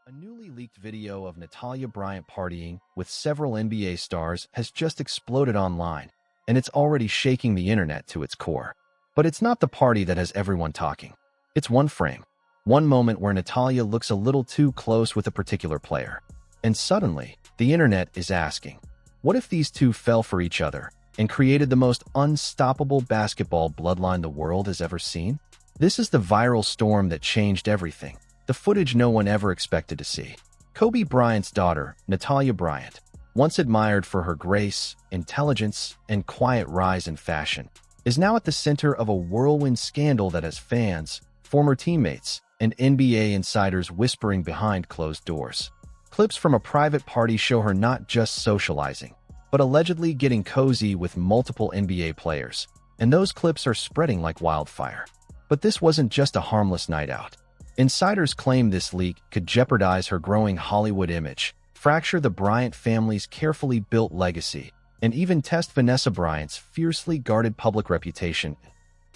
A newly leaked video of Natalia Bryant partying with several NBA stars has just exploded online, and it's already shaking the internet to its core. But it's not the party that has everyone talking. It's one frame, one moment where Natalia looks a little too close with a particular player. And suddenly, the internet is asking, what if these two fell for each other and created the most unstoppable basketball bloodline the world has ever seen? This is the viral storm that changed everything. The footage no one ever expected to see. Kobe Bryant's daughter, Natalia Bryant, once admired for her grace, intelligence, and quiet rise in fashion, is now at the center of a whirlwind scandal that has fans, former teammates, and NBA insiders whispering behind closed doors. Clips from a private party show her not just socializing, but allegedly getting cozy with multiple NBA players, and those clips are spreading like wildfire. But this wasn't just a harmless night out. Insiders claim this leak could jeopardize her growing Hollywood image, fracture the Bryant family's carefully built legacy, and even test Vanessa Bryant's fiercely guarded public reputation.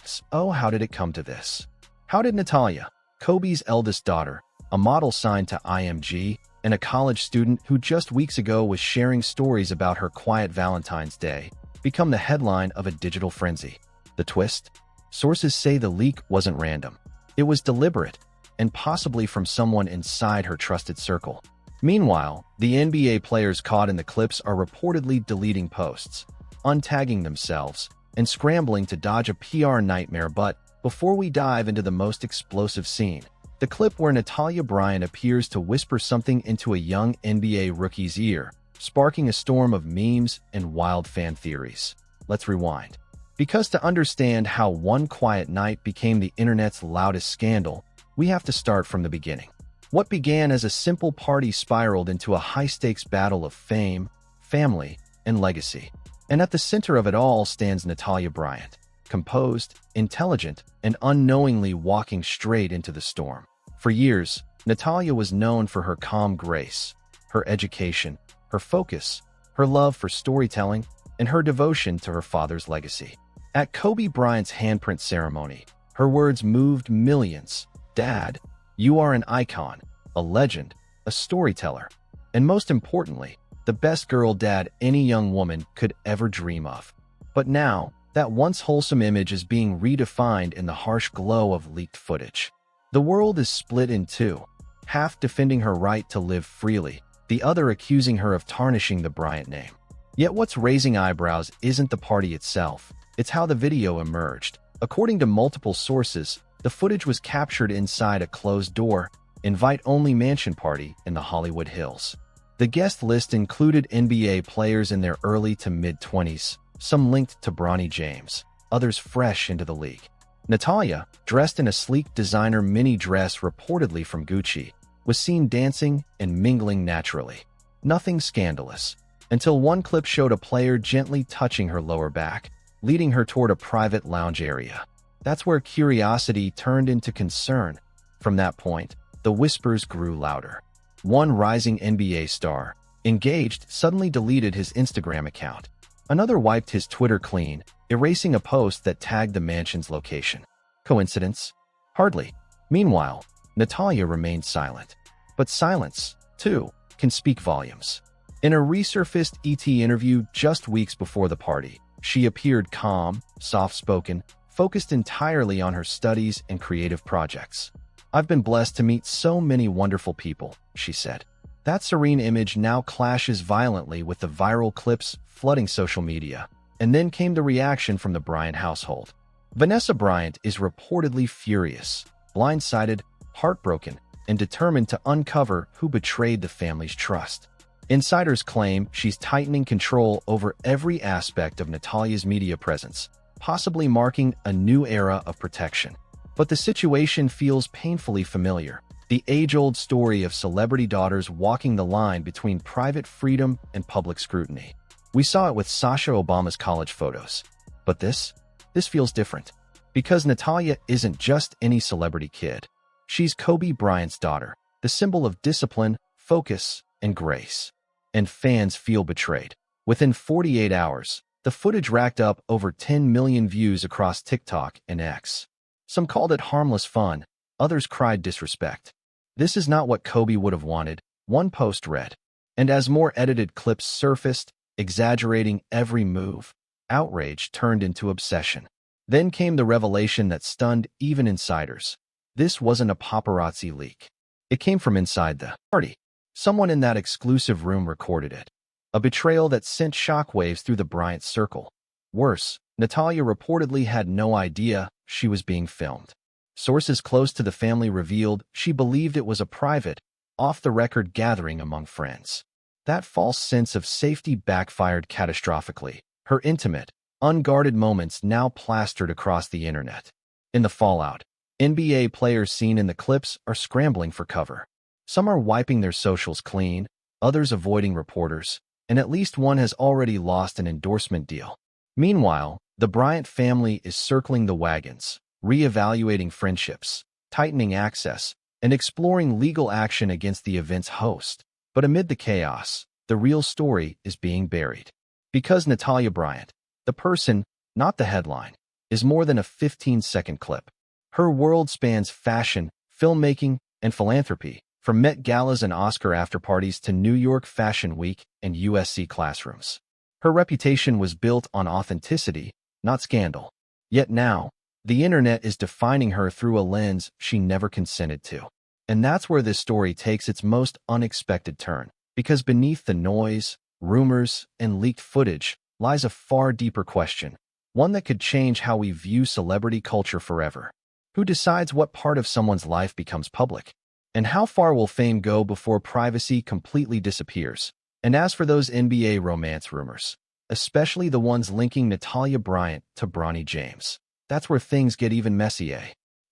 So how did it come to this? How did Natalia, Kobe's eldest daughter, a model signed to IMG, and a college student who just weeks ago was sharing stories about her quiet Valentine's Day, become the headline of a digital frenzy? The twist? Sources say the leak wasn't random. It was deliberate, and possibly from someone inside her trusted circle. Meanwhile, the NBA players caught in the clips are reportedly deleting posts, untagging themselves, and scrambling to dodge a PR nightmare. But before we dive into the most explosive scene, the clip where Natalia Bryant appears to whisper something into a young NBA rookie's ear, sparking a storm of memes and wild fan theories. Let's rewind. Because to understand how one quiet night became the internet's loudest scandal, we have to start from the beginning. What began as a simple party spiraled into a high-stakes battle of fame, family, and legacy. And at the center of it all stands Natalia Bryant, composed, intelligent, and unknowingly walking straight into the storm. For years, Natalia was known for her calm grace, her education, her focus, her love for storytelling, and her devotion to her father's legacy. At Kobe Bryant's handprint ceremony, her words moved millions. Dad, you are an icon, a legend, a storyteller, and most importantly, the best girl dad any young woman could ever dream of. But now, that once wholesome image is being redefined in the harsh glow of leaked footage. The world is split in two, half defending her right to live freely, the other accusing her of tarnishing the Bryant name. Yet what's raising eyebrows isn't the party itself, it's how the video emerged. According to multiple sources, the footage was captured inside a closed-door, invite-only mansion party in the Hollywood Hills. The guest list included NBA players in their early to mid-20s, some linked to Bronny James, others fresh into the league. Natalia, dressed in a sleek designer mini dress reportedly from Gucci, was seen dancing and mingling naturally. Nothing scandalous, until one clip showed a player gently touching her lower back, leading her toward a private lounge area. That's where curiosity turned into concern. From that point, the whispers grew louder. One rising NBA star, engaged, suddenly deleted his Instagram account. Another wiped his Twitter clean, erasing a post that tagged the mansion's location. Coincidence? Hardly. Meanwhile, Natalia remained silent. But silence, too, can speak volumes. In a resurfaced ET interview just weeks before the party, she appeared calm, soft-spoken, focused entirely on her studies and creative projects. I've been blessed to meet so many wonderful people, she said. That serene image now clashes violently with the viral clips flooding social media. And then came the reaction from the Bryant household. Vanessa Bryant is reportedly furious, blindsided, heartbroken, and determined to uncover who betrayed the family's trust. Insiders claim she's tightening control over every aspect of Natalia's media presence, possibly marking a new era of protection. But the situation feels painfully familiar. The age-old story of celebrity daughters walking the line between private freedom and public scrutiny. We saw it with Sasha Obama's college photos. But this feels different. Because Natalia isn't just any celebrity kid. She's Kobe Bryant's daughter, the symbol of discipline, focus, and grace. And fans feel betrayed. Within 48 hours, the footage racked up over 10 million views across TikTok and X. Some called it harmless fun, others cried disrespect. "This is not what Kobe would have wanted," one post read. And as more edited clips surfaced, exaggerating every move, outrage turned into obsession. Then came the revelation that stunned even insiders. This wasn't a paparazzi leak. It came from inside the party. Someone in that exclusive room recorded it. A betrayal that sent shockwaves through the Bryant circle. Worse, Natalia reportedly had no idea she was being filmed. Sources close to the family revealed she believed it was a private, off-the-record gathering among friends. That false sense of safety backfired catastrophically. Her intimate, unguarded moments now plastered across the internet. In the fallout, NBA players seen in the clips are scrambling for cover. Some are wiping their socials clean, others avoiding reporters, and at least one has already lost an endorsement deal. Meanwhile, the Bryant family is circling the wagons, re-evaluating friendships, tightening access, and exploring legal action against the event's host. But amid the chaos, the real story is being buried. Because Natalia Bryant, the person, not the headline, is more than a 15-second clip. Her world spans fashion, filmmaking, and philanthropy, from Met Galas and Oscar afterparties to New York Fashion Week and USC classrooms. Her reputation was built on authenticity, not scandal. Yet now, the internet is defining her through a lens she never consented to. And that's where this story takes its most unexpected turn, because beneath the noise, rumors, and leaked footage lies a far deeper question, one that could change how we view celebrity culture forever. Who decides what part of someone's life becomes public? And how far will fame go before privacy completely disappears? And as for those NBA romance rumors, especially the ones linking Natalia Bryant to Bronny James, that's where things get even messier.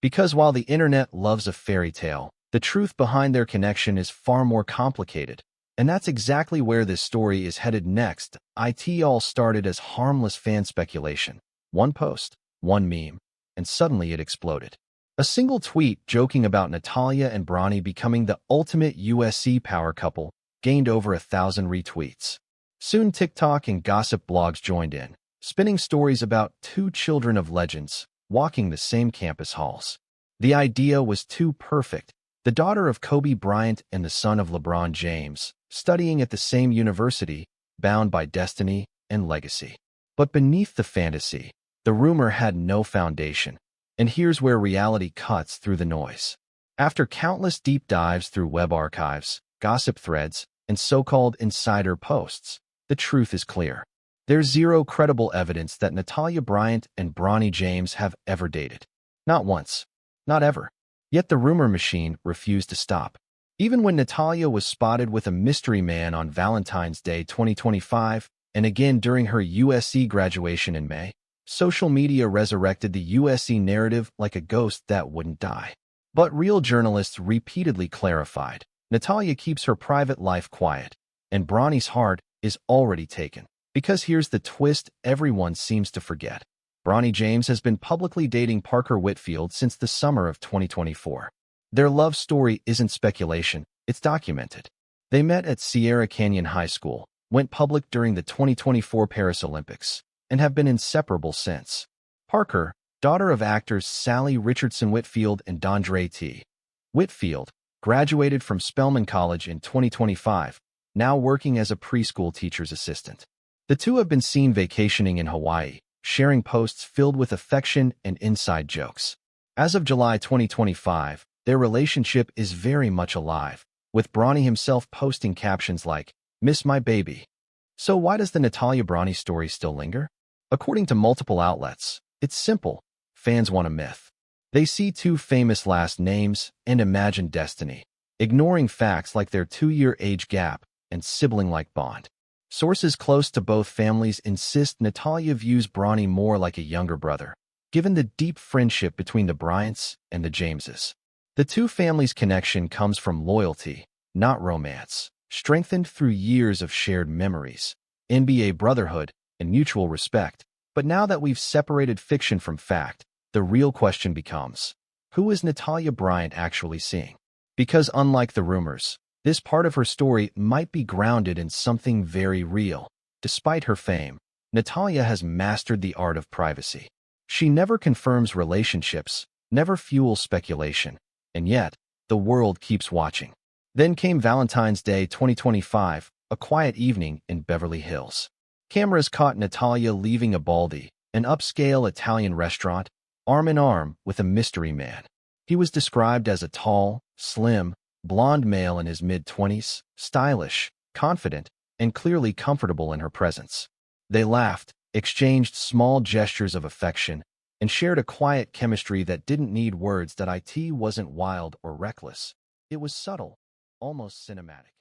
Because while the internet loves a fairy tale, the truth behind their connection is far more complicated. And that's exactly where this story is headed next. It all started as harmless fan speculation. One post, one meme, and suddenly it exploded. A single tweet joking about Natalia and Bronny becoming the ultimate USC power couple gained over 1,000 retweets. Soon TikTok and gossip blogs joined in, spinning stories about two children of legends walking the same campus halls. The idea was too perfect. The daughter of Kobe Bryant and the son of LeBron James, studying at the same university, bound by destiny and legacy. But beneath the fantasy, the rumor had no foundation. And here's where reality cuts through the noise. After countless deep dives through web archives, gossip threads, and so-called insider posts, the truth is clear. There's zero credible evidence that Natalia Bryant and Bronny James have ever dated. Not once. Not ever. Yet the rumor machine refused to stop. Even when Natalia was spotted with a mystery man on Valentine's Day 2025, and again during her USC graduation in May, social media resurrected the USC narrative like a ghost that wouldn't die. But real journalists repeatedly clarified, Natalia keeps her private life quiet, and Bronny's heart is already taken. Because here's the twist everyone seems to forget. Bronny James has been publicly dating Parker Whitfield since the summer of 2024. Their love story isn't speculation, it's documented. They met at Sierra Canyon High School, went public during the 2024 Paris Olympics, and have been inseparable since. Parker, daughter of actors Sally Richardson Whitfield and Dondre T. Whitfield, graduated from Spelman College in 2025, now working as a preschool teacher's assistant. The two have been seen vacationing in Hawaii, sharing posts filled with affection and inside jokes. As of July 2025, their relationship is very much alive, with Bronny himself posting captions like, "Miss my baby." So why does the Natalia Bronny story still linger? According to multiple outlets, it's simple. Fans want a myth. They see two famous last names and imagine destiny, ignoring facts like their 2-year age gap and sibling-like bond. Sources close to both families insist Natalia views Bronny more like a younger brother, given the deep friendship between the Bryants and the Jameses. The two families' connection comes from loyalty, not romance, strengthened through years of shared memories, NBA brotherhood, and mutual respect. But now that we've separated fiction from fact, the real question becomes, who is Natalia Bryant actually seeing? Because unlike the rumors, this part of her story might be grounded in something very real. Despite her fame, Natalia has mastered the art of privacy. She never confirms relationships, never fuels speculation, and yet, The world keeps watching. Then came Valentine's Day 2025, a quiet evening in Beverly Hills. Cameras caught Natalia leaving a Baldi, an upscale Italian restaurant, arm in arm with a mystery man. He was described as a tall, slim, blonde male in his mid-20s, stylish, confident, and clearly comfortable in her presence. They laughed, exchanged small gestures of affection, and shared a quiet chemistry that didn't need words. That it wasn't wild or reckless. It was subtle, almost cinematic.